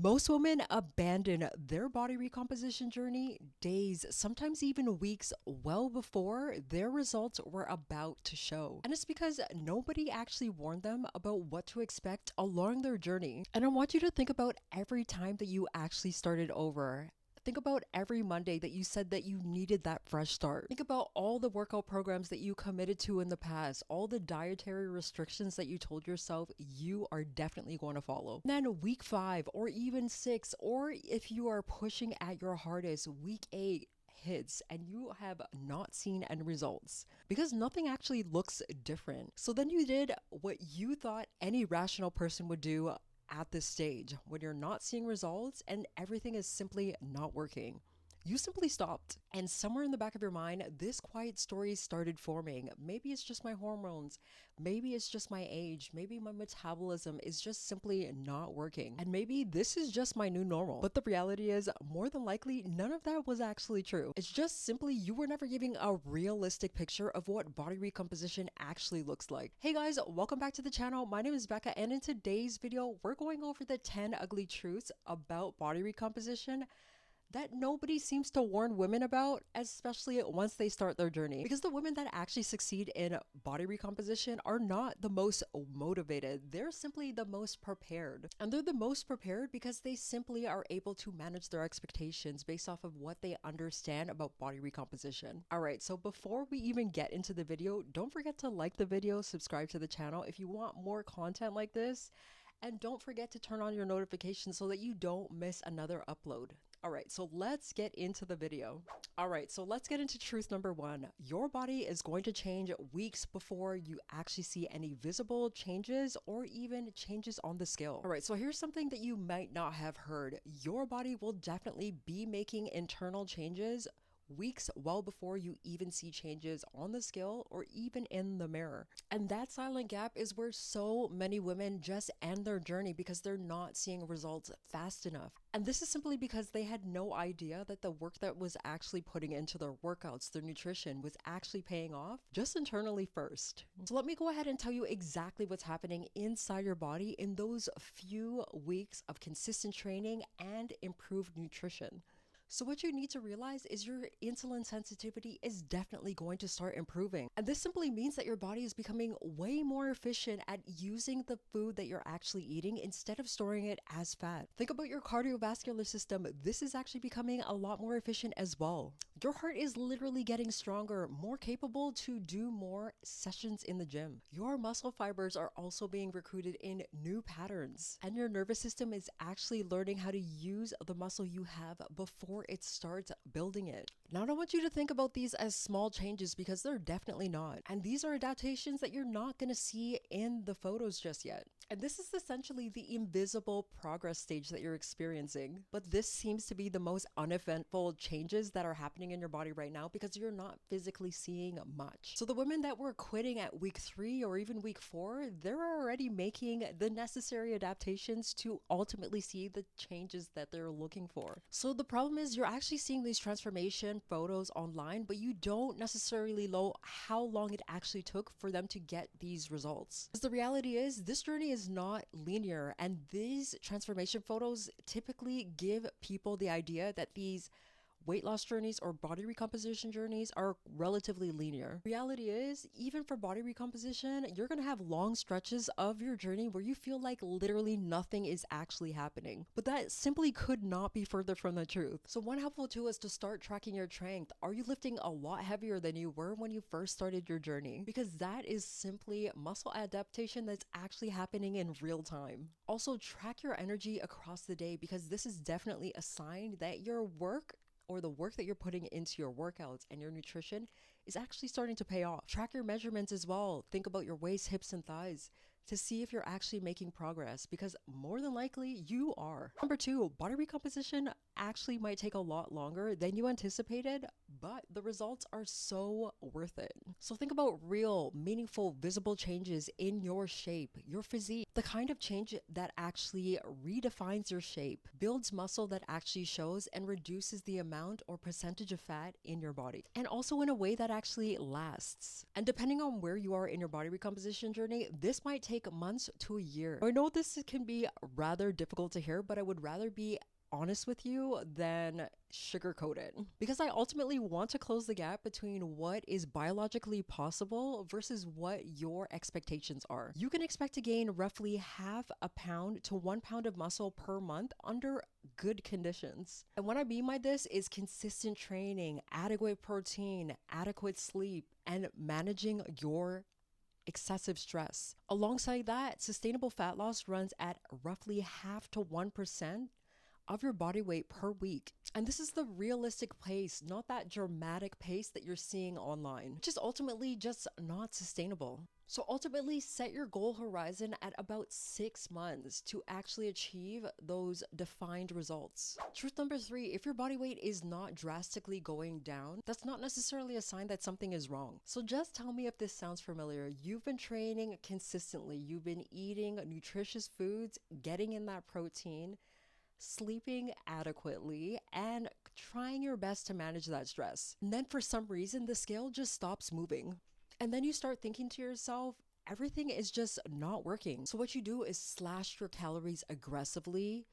Most women abandon their body recomposition journey days, sometimes even weeks, well before their results were about to show. And it's because nobody actually warned them about what to expect along their journey. And I want you to think about every time that you actually started over. Think about every Monday that you said that you needed that fresh start. Think about all the workout programs that you committed to in the past, all the dietary restrictions that you told yourself you are definitely going to follow. And then week 5 or even 6, or if you are pushing at your hardest, week 8 hits and you have not seen any results because nothing actually looks different. So then you did what you thought any rational person would do at this stage when you're not seeing results and everything is simply not working. You simply stopped. And somewhere in the back of your mind, this quiet story started forming. Maybe it's just my hormones. Maybe it's just my age. Maybe my metabolism is just simply not working. And maybe this is just my new normal. But the reality is, more than likely, none of that was actually true. It's just simply you were never giving a realistic picture of what body recomposition actually looks like. Hey guys, welcome back to the channel. My name is Becca, and in today's video, we're going over the 10 ugly truths about body recomposition that nobody seems to warn women about, especially once they start their journey. Because the women that actually succeed in body recomposition are not the most motivated. They're simply the most prepared. And they're the most prepared because they simply are able to manage their expectations based off of what they understand about body recomposition. All right, so before we even get into the video, don't forget to like the video, subscribe to the channel if you want more content like this, and don't forget to turn on your notifications so that you don't miss another upload. All right, so let's get into the video. All right, so let's get into truth number 1. Your body is going to change weeks before you actually see any visible changes or even changes on the scale. All right, so here's something that you might not have heard. Your body will definitely be making internal changes weeks well before you even see changes on the scale or even in the mirror. And that silent gap is where so many women just end their journey because they're not seeing results fast enough. And this is simply because they had no idea that the work that was actually putting into their workouts, their nutrition, was actually paying off just internally first. So let me go ahead and tell you exactly what's happening inside your body in those few weeks of consistent training and improved nutrition. So what you need to realize is your insulin sensitivity is definitely going to start improving. And this simply means that your body is becoming way more efficient at using the food that you're actually eating instead of storing it as fat. Think about your cardiovascular system. This is actually becoming a lot more efficient as well. Your heart is literally getting stronger, more capable to do more sessions in the gym. Your muscle fibers are also being recruited in new patterns. And your nervous system is actually learning how to use the muscle you have before it starts building it. Now, I don't want you to think about these as small changes because they're definitely not. And these are adaptations that you're not going to see in the photos just yet. And this is essentially the invisible progress stage that you're experiencing. But this seems to be the most uneventful changes that are happening in your body right now because you're not physically seeing much. So the women that were quitting at week 3 or even week 4, they're already making the necessary adaptations to ultimately see the changes that they're looking for. So the problem is you're actually seeing these transformation photos online, but you don't necessarily know how long it actually took for them to get these results. Because the reality is this journey is not linear, and these transformation photos typically give people the idea that these weight loss journeys or body recomposition journeys are relatively linear. Reality is, even for body recomposition, you're going to have long stretches of your journey where you feel like literally nothing is actually happening. But that simply could not be further from the truth. So one helpful tool is to start tracking your strength. Are you lifting a lot heavier than you were when you first started your journey? Because that is simply muscle adaptation that's actually happening in real time. Also, track your energy across the day because this is definitely a sign that your work or the work that you're putting into your workouts and your nutrition is actually starting to pay off. Track your measurements as well. Think about your waist, hips, and thighs to see if you're actually making progress because more than likely you are. Number 2, body recomposition actually might take a lot longer than you anticipated, but the results are so worth it. So think about real, meaningful, visible changes in your shape, your physique, the kind of change that actually redefines your shape, builds muscle that actually shows, and reduces the amount or percentage of fat in your body. And also in a way that actually lasts. And depending on where you are in your body recomposition journey, this might take months to a year. I know this can be rather difficult to hear, but I would rather be honest with you than sugarcoat it, because I ultimately want to close the gap between what is biologically possible versus what your expectations are. You can expect to gain roughly half a pound to 1 pound of muscle per month under good conditions. And what I mean by this is consistent training, adequate protein, adequate sleep, and managing your excessive stress. Alongside that, sustainable fat loss runs at roughly half to 1% of your body weight per week. And this is the realistic pace, not that dramatic pace that you're seeing online, which is ultimately just not sustainable. So ultimately, set your goal horizon at about 6 months to actually achieve those defined results. Truth number 3, if your body weight is not drastically going down, that's not necessarily a sign that something is wrong. So just tell me if this sounds familiar. You've been training consistently, you've been eating nutritious foods, getting in that protein, sleeping adequately, and trying your best to manage that stress. And then for some reason, the scale just stops moving. And then you start thinking to yourself, everything is just not working. So what you do is slash your calories aggressively,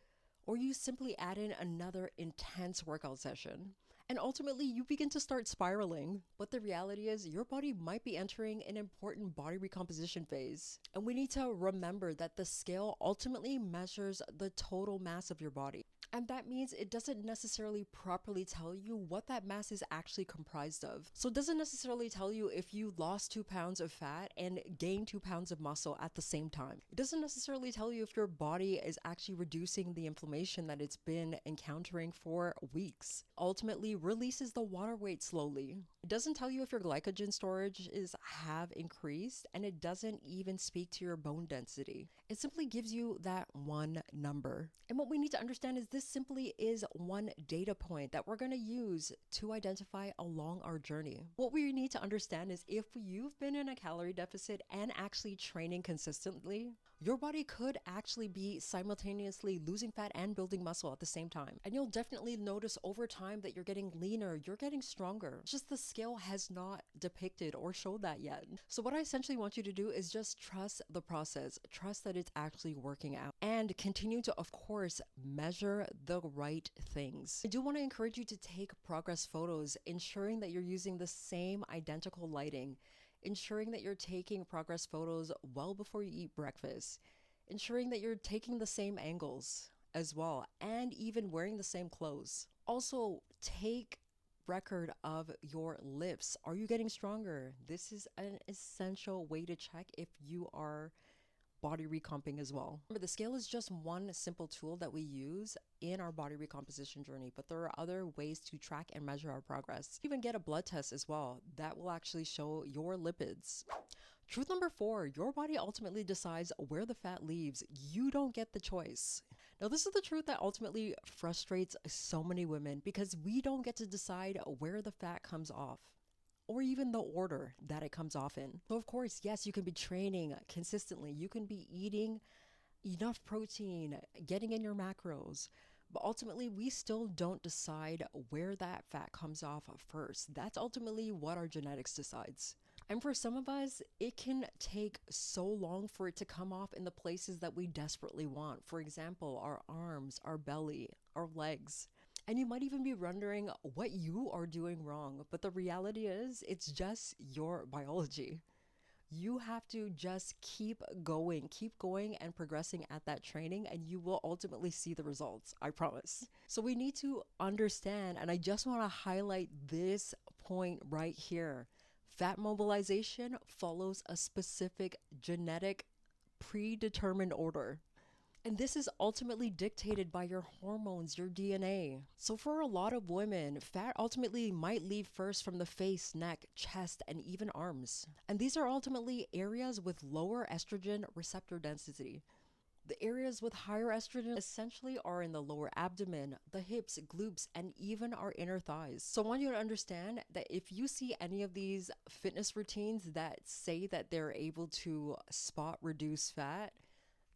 or you simply add in another intense workout session. And ultimately, you begin to start spiraling. But the reality is, your body might be entering an important body recomposition phase. And we need to remember that the scale ultimately measures the total mass of your body. And that means it doesn't necessarily properly tell you what that mass is actually comprised of. So it doesn't necessarily tell you if you lost 2 pounds of fat and gained 2 pounds of muscle at the same time. It doesn't necessarily tell you if your body is actually reducing the inflammation that it's been encountering for weeks. Ultimately, releases the water weight slowly. It doesn't tell you if your glycogen storages have increased, and it doesn't even speak to your bone density. It simply gives you that one number. And what we need to understand is this simply is one data point that we're going to use to identify along our journey. What we need to understand is if you've been in a calorie deficit and actually training consistently, your body could actually be simultaneously losing fat and building muscle at the same time. And you'll definitely notice over time that you're getting leaner, you're getting stronger. It's just the scale has not depicted or showed that yet. So what I essentially want you to do is just trust the process, trust that it's actually working out, and continue to, of course, measure the right things. I do want to encourage you to take progress photos, ensuring that you're using the same identical lighting, ensuring that you're taking progress photos well before you eat breakfast, ensuring that you're taking the same angles as well, and even wearing the same clothes. Also, take record of your lifts. Are you getting stronger? This is an essential way to check if you are body recomping as well. Remember, the scale is just one simple tool that we use in our body recomposition journey, but there are other ways to track and measure our progress. Even get a blood test as well. That will actually show your lipids. Truth number 4, your body ultimately decides where the fat leaves. You don't get the choice. Now, this is the truth that ultimately frustrates so many women, because we don't get to decide where the fat comes off, or even the order that it comes off in. So of course, yes, you can be training consistently. You can be eating enough protein, getting in your macros, but ultimately we still don't decide where that fat comes off first. That's ultimately what our genetics decides. And for some of us, it can take so long for it to come off in the places that we desperately want. For example, our arms, our belly, our legs. And you might even be wondering what you are doing wrong. But the reality is, it's just your biology. You have to just keep going and progressing at that training, and you will ultimately see the results, I promise. So we need to understand, and I just want to highlight this point right here. Fat mobilization follows a specific genetic predetermined order. And this is ultimately dictated by your hormones, your DNA. So for a lot of women, fat ultimately might leave first from the face, neck, chest, and even arms. And these are ultimately areas with lower estrogen receptor density. The areas with higher estrogen essentially are in the lower abdomen, the hips, glutes, and even our inner thighs. So I want you to understand that if you see any of these fitness routines that say that they're able to spot reduce fat,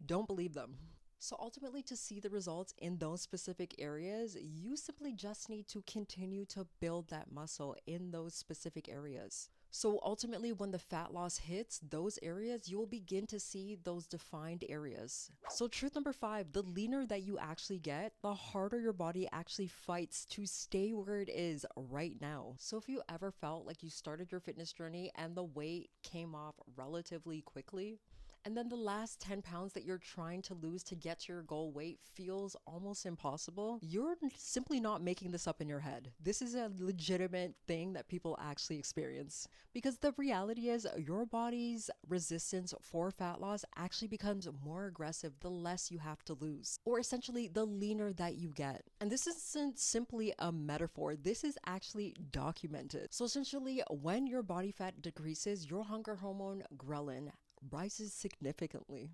don't believe them. So ultimately, to see the results in those specific areas, you simply just need to continue to build that muscle in those specific areas. So ultimately, when the fat loss hits those areas, you will begin to see those defined areas. So truth number 5, the leaner that you actually get, the harder your body actually fights to stay where it is right now. So if you ever felt like you started your fitness journey and the weight came off relatively quickly, and then the last 10 pounds that you're trying to lose to get to your goal weight feels almost impossible, you're simply not making this up in your head. This is a legitimate thing that people actually experience. Because the reality is, your body's resistance for fat loss actually becomes more aggressive the less you have to lose, or essentially the leaner that you get. And this isn't simply a metaphor, this is actually documented. So essentially, when your body fat decreases, your hunger hormone, ghrelin, rises significantly.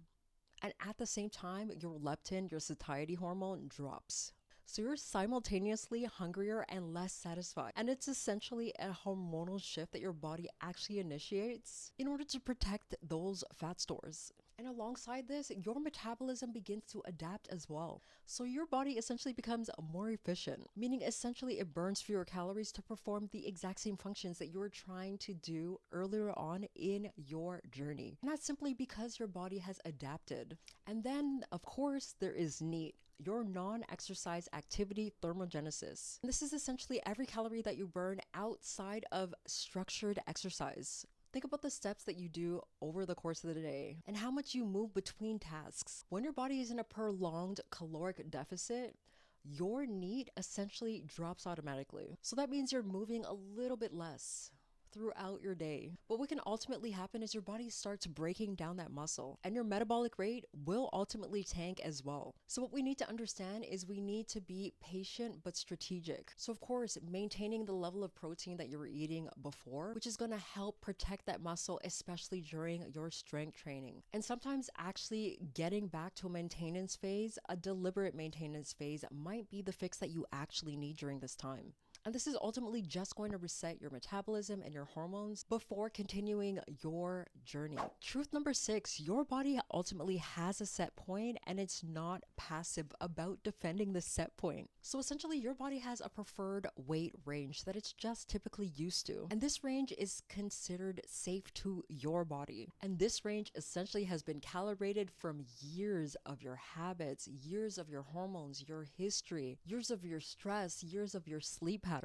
And at the same time, your leptin, your satiety hormone, drops. So you're simultaneously hungrier and less satisfied. And it's essentially a hormonal shift that your body actually initiates in order to protect those fat stores. And alongside this, your metabolism begins to adapt as well. So your body essentially becomes more efficient, meaning essentially it burns fewer calories to perform the exact same functions that you were trying to do earlier on in your journey. And that's simply because your body has adapted. And then, of course, there is NEAT, your non-exercise activity thermogenesis. And this is essentially every calorie that you burn outside of structured exercise. Think about the steps that you do over the course of the day and how much you move between tasks. When your body is in a prolonged caloric deficit, your NEAT essentially drops automatically. So that means you're moving a little bit less throughout your day. But what can ultimately happen is your body starts breaking down that muscle and your metabolic rate will ultimately tank as well. So what we need to understand is we need to be patient but strategic. So of course, maintaining the level of protein that you were eating before, which is going to help protect that muscle, especially during your strength training. And sometimes actually getting back to a maintenance phase, a deliberate maintenance phase, might be the fix that you actually need during this time. And this is ultimately just going to reset your metabolism and your hormones before continuing your journey. Truth number 6, your body ultimately has a set point and it's not passive about defending the set point. So essentially your body has a preferred weight range that it's just typically used to. And this range is considered safe to your body. And this range essentially has been calibrated from years of your habits, years of your hormones, your history, years of your stress, years of your sleep patterns.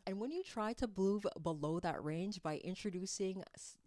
And when you try to move below that range by introducing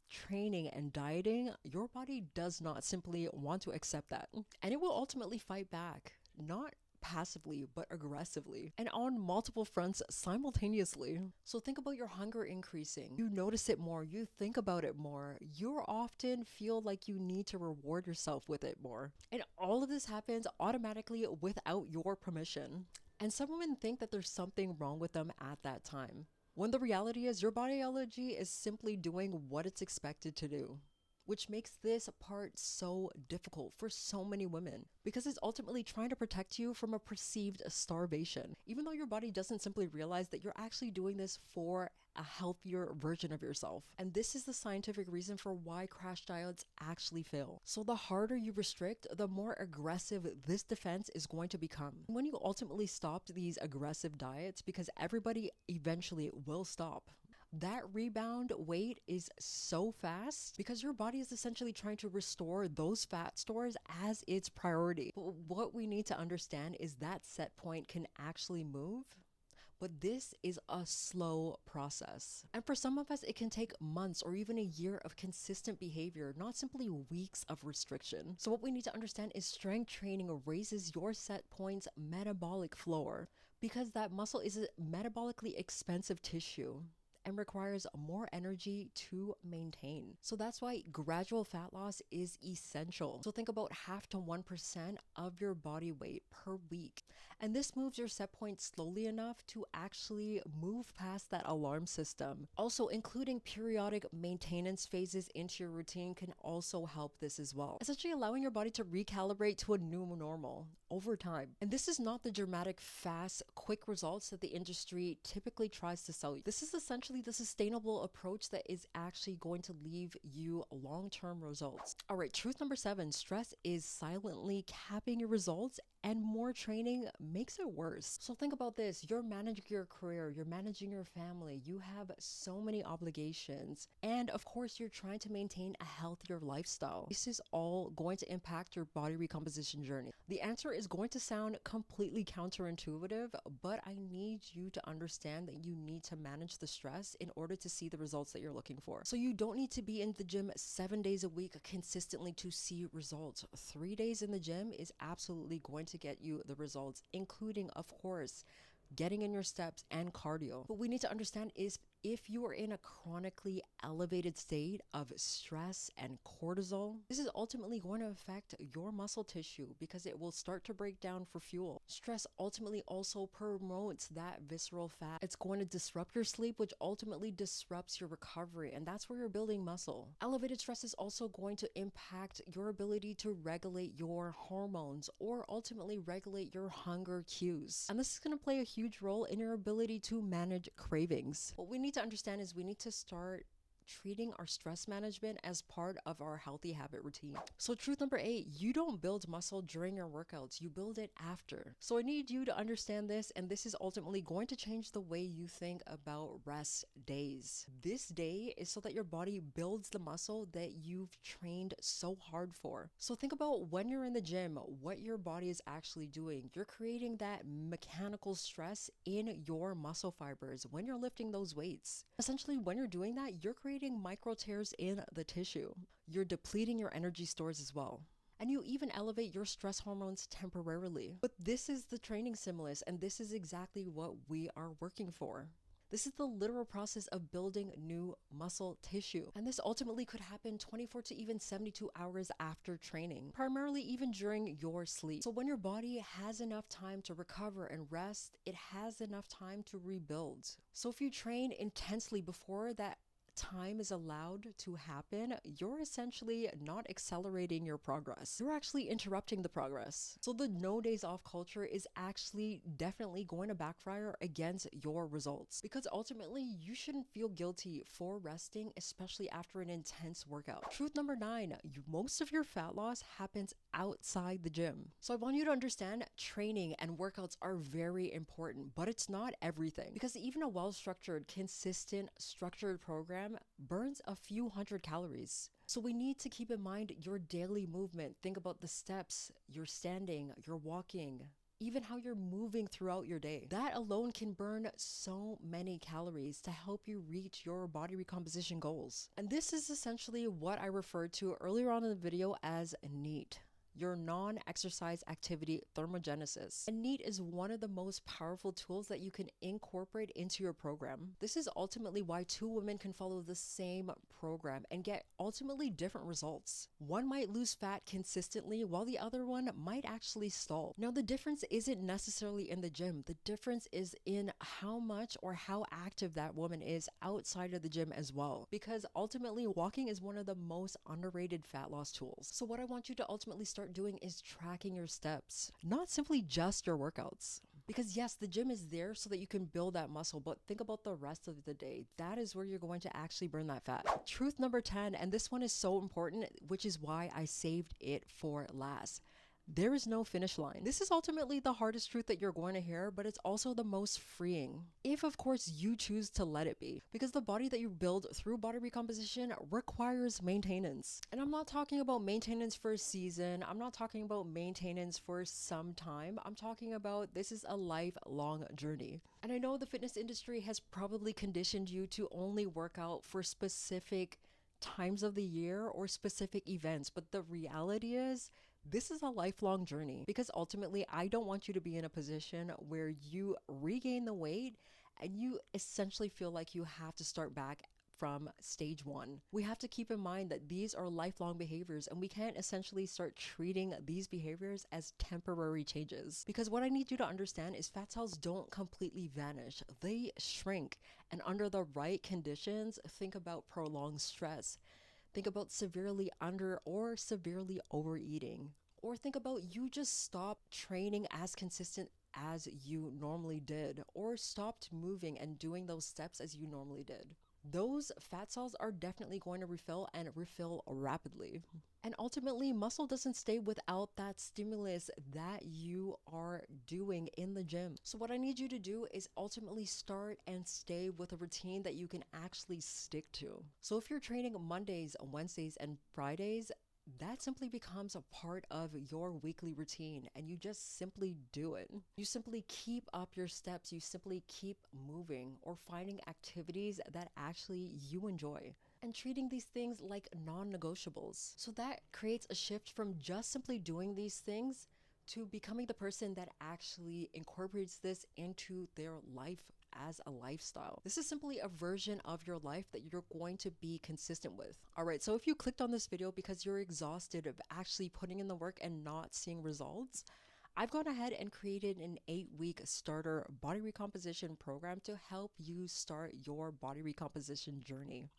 training and dieting, your body does not simply want to accept that. And it will ultimately fight back, not passively but aggressively and on multiple fronts simultaneously. So think about your hunger increasing. You notice it more, you think about it more, you often feel like you need to reward yourself with it more. And all of this happens automatically without your permission. And some women think that there's something wrong with them at that time, when the reality is your biology is simply doing what it's expected to do, which makes this part so difficult for so many women because it's ultimately trying to protect you from a perceived starvation, even though your body doesn't simply realize that you're actually doing this for a healthier version of yourself. And this is the scientific reason for why crash diets actually fail. So the harder you restrict, the more aggressive this defense is going to become. When you ultimately stop these aggressive diets, because everybody eventually will stop, that rebound weight is so fast because your body is essentially trying to restore those fat stores as its priority. But what we need to understand is that set point can actually move, but this is a slow process. And for some of us, it can take months or even a year of consistent behavior, not simply weeks of restriction. So what we need to understand is strength training raises your set point's metabolic floor because that muscle is a metabolically expensive tissue and requires more energy to maintain. So that's why gradual fat loss is essential. So think about 0.5 to 1% of your body weight per week. And this moves your set point slowly enough to actually move past that alarm system. Also, including periodic maintenance phases into your routine can also help this as well. Essentially allowing your body to recalibrate to a new normal over time. And this is not the dramatic, fast, quick results that the industry typically tries to sell you. This is essentially the sustainable approach that is actually going to leave you long-term results. All right, truth number 7, stress is silently capping your results and more training makes it worse. So think about this. You're managing your career, you're managing your family, you have so many obligations, and of course you're trying to maintain a healthier lifestyle. This is all going to impact your body recomposition journey. The answer is going to sound completely counterintuitive, but I need you to understand that you need to manage the stress in order to see the results that you're looking for. So you don't need to be in the gym 7 days a week consistently to see results. 3 days in the gym is absolutely going to get you the results, including, of course, getting in your steps and cardio. What we need to understand is if you are in a chronically elevated state of stress and cortisol, this is ultimately going to affect your muscle tissue because it will start to break down for fuel. Stress ultimately also promotes that visceral fat. It's going to disrupt your sleep, which ultimately disrupts your recovery, and that's where you're building muscle. Elevated stress is also going to impact your ability to regulate your hormones or ultimately regulate your hunger cues. And this is going to play a huge role in your ability to manage cravings. What we need to understand is we need to start treating our stress management as part of our healthy habit routine. So truth number 8, you don't build muscle during your workouts, you build it after. So I need you to understand this, and this is ultimately going to change the way you think about rest days. This day is so that your body builds the muscle that you've trained so hard for. So think about when you're in the gym, what your body is actually doing. You're creating that mechanical stress in your muscle fibers when you're lifting those weights. Essentially, when you're doing that, you're creating micro tears in the tissue. You're depleting your energy stores as well. And you even elevate your stress hormones temporarily. But this is the training stimulus, and this is exactly what we are working for. This is the literal process of building new muscle tissue. And this ultimately could happen 24 to even 72 hours after training, primarily even during your sleep. So when your body has enough time to recover and rest, it has enough time to rebuild. So if you train intensely before that time is allowed to happen, you're essentially not accelerating your progress. You're actually interrupting the progress. So the no days off culture is actually definitely going to backfire against your results, because ultimately you shouldn't feel guilty for resting, especially after an intense workout. Truth number 9, most of your fat loss happens outside the gym. So I want you to understand training and workouts are very important, but it's not everything, because even a well-structured, consistent, structured program burns a few hundred calories. So we need to keep in mind your daily movement. Think about the steps, you're standing, you're walking, even how you're moving throughout your day. That alone can burn so many calories to help you reach your body recomposition goals. And this is essentially what I referred to earlier on in the video as NEAT, your non-exercise activity thermogenesis. And NEAT is one of the most powerful tools that you can incorporate into your program. This is ultimately why 2 women can follow the same program and get ultimately different results. One might lose fat consistently while the other one might actually stall. Now, the difference isn't necessarily in the gym. The difference is in how much or how active that woman is outside of the gym as well, because ultimately walking is one of the most underrated fat loss tools. So what I want you to ultimately start doing is tracking your steps, not simply just your workouts. Because yes, the gym is there so that you can build that muscle, but think about the rest of the day. That is where you're going to actually burn that fat. Truth number 10, and this one is so important, which is why I saved it for last. There is no finish line. This is ultimately the hardest truth that you're going to hear, but it's also the most freeing, if of course you choose to let it be, because the body that you build through body recomposition requires maintenance. And I'm not talking about maintenance for a season. I'm not talking about maintenance for some time. I'm talking about this is a lifelong journey. And I know the fitness industry has probably conditioned you to only work out for specific times of the year or specific events, but the reality is this is a lifelong journey, because ultimately I don't want you to be in a position where you regain the weight and you essentially feel like you have to start back from stage 1. We have to keep in mind that these are lifelong behaviors, and we can't essentially start treating these behaviors as temporary changes. Because what I need you to understand is fat cells don't completely vanish, they shrink. And under the right conditions, think about prolonged stress. Think about severely under or severely overeating. Or think about you just stopped training as consistent as you normally did, or stopped moving and doing those steps as you normally did. those fat cells are definitely going to refill and refill rapidly. And ultimately, muscle doesn't stay without that stimulus that you are doing in the gym. So what I need you to do is ultimately start and stay with a routine that you can actually stick to. So if you're training Mondays, Wednesdays, and Fridays, that simply becomes a part of your weekly routine, and you just simply do it. You simply keep up your steps, you simply keep moving or finding activities that actually you enjoy and treating these things like non-negotiables. So that creates a shift from just simply doing these things to becoming the person that actually incorporates this into their life as a lifestyle. This is simply a version of your life that you're going to be consistent with. All right, so if you clicked on this video because you're exhausted of actually putting in the work and not seeing results, I've gone ahead and created an 8-week starter body recomposition program to help you start your body recomposition journey.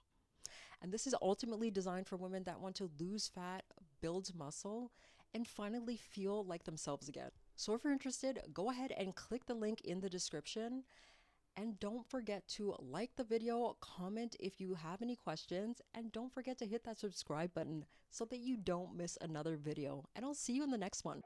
And this is ultimately designed for women that want to lose fat, build muscle, and finally feel like themselves again. So if you're interested, go ahead and click the link in the description. And don't forget to like the video, comment if you have any questions, and don't forget to hit that subscribe button so that you don't miss another video. And I'll see you in the next one.